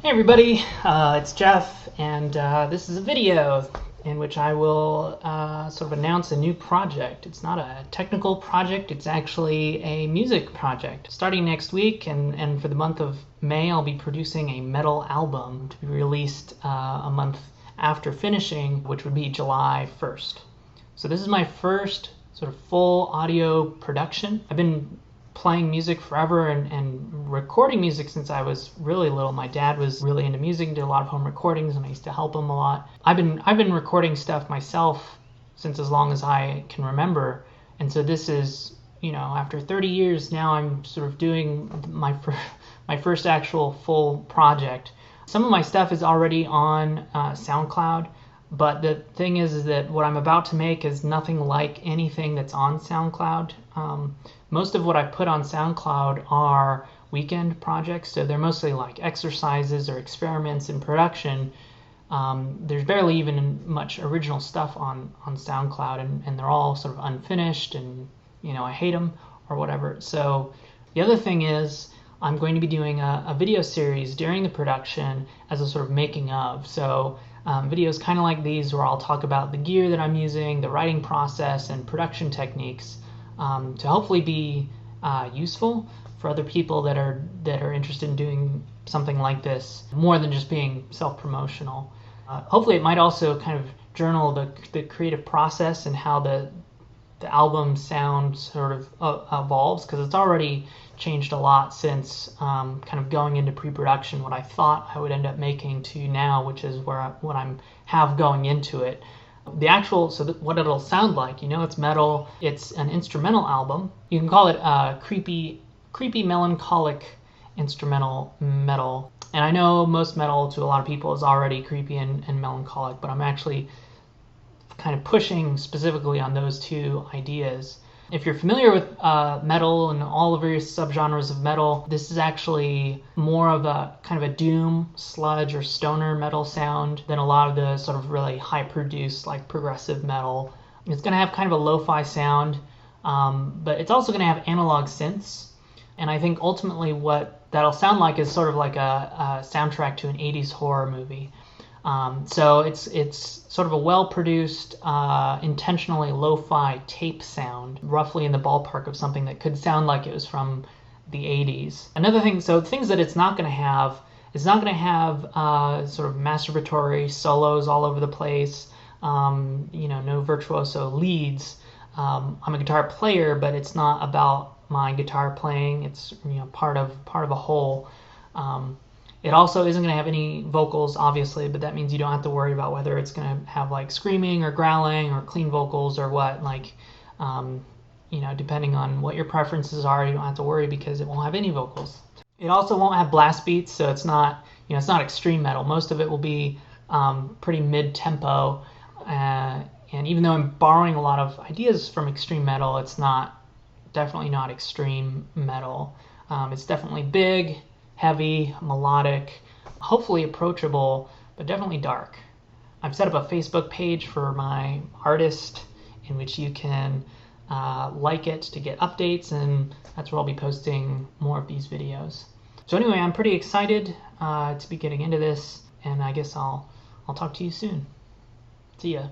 Hey everybody, it's Jeff, and this is a video in which I will sort of announce a new project. It's not a technical project, it's actually a music project. Starting next week and for the month of May, I'll be producing a metal album to be released a month after finishing, which would be July 1st. So this is my first sort of full audio production. I've been playing music forever and recording music since I was really little. My dad was really into music, did a lot of home recordings, and I used to help him a lot. I've been recording stuff myself since as long as I can remember, and so this is, after 30 years now, I'm sort of doing my first actual full project. Some of my stuff is already on SoundCloud, but the thing is that what I'm about to make is nothing like anything that's on SoundCloud. Most of what I put on SoundCloud are weekend projects, so they're mostly like exercises or experiments in production. There's barely even much original stuff on SoundCloud, and they're all sort of unfinished, and I hate them or whatever. So the other thing is I'm going to be doing a video series during the production as a sort of making of. So videos kind of like these where I'll talk about the gear that I'm using, the writing process, and production techniques to hopefully be useful for other people that are interested in doing something like this, more than just being self-promotional. Hopefully it might also kind of journal the creative process and how the album sound sort of evolves, because it's already changed a lot since kind of going into pre-production, what I thought I would end up making to now, which is what I'm have going into it. The actual, what it'll sound like, it's metal, it's an instrumental album. You can call it creepy melancholic instrumental metal. And I know most metal to a lot of people is already creepy and melancholic, but I'm actually kind of pushing specifically on those two ideas. If you're familiar with metal and all the various subgenres of metal, this is actually more of a kind of a doom, sludge, or stoner metal sound than a lot of the sort of really high-produced, like progressive metal. It's going to have kind of a lo-fi sound, but it's also going to have analog synths. And I think ultimately what that'll sound like is sort of like a soundtrack to an 80s horror movie. So it's sort of a well-produced, intentionally lo-fi tape sound, roughly in the ballpark of something that could sound like it was from the 80s. Another thing, so things that it's not going to have, sort of masturbatory solos all over the place, no virtuoso leads. I'm a guitar player, but it's not about my guitar playing. It's part of a whole. It also isn't going to have any vocals, obviously, but that means you don't have to worry about whether it's going to have like screaming or growling or clean vocals or what. Like, depending on what your preferences are, you don't have to worry because it won't have any vocals. It also won't have blast beats, so it's not extreme metal. Most of it will be pretty mid-tempo, and even though I'm borrowing a lot of ideas from extreme metal, it's definitely not extreme metal. It's definitely big, heavy, melodic, hopefully approachable, but definitely dark. I've set up a Facebook page for my artist in which you can like it to get updates, and that's where I'll be posting more of these videos. So anyway, I'm pretty excited to be getting into this, and I guess I'll talk to you soon. See ya.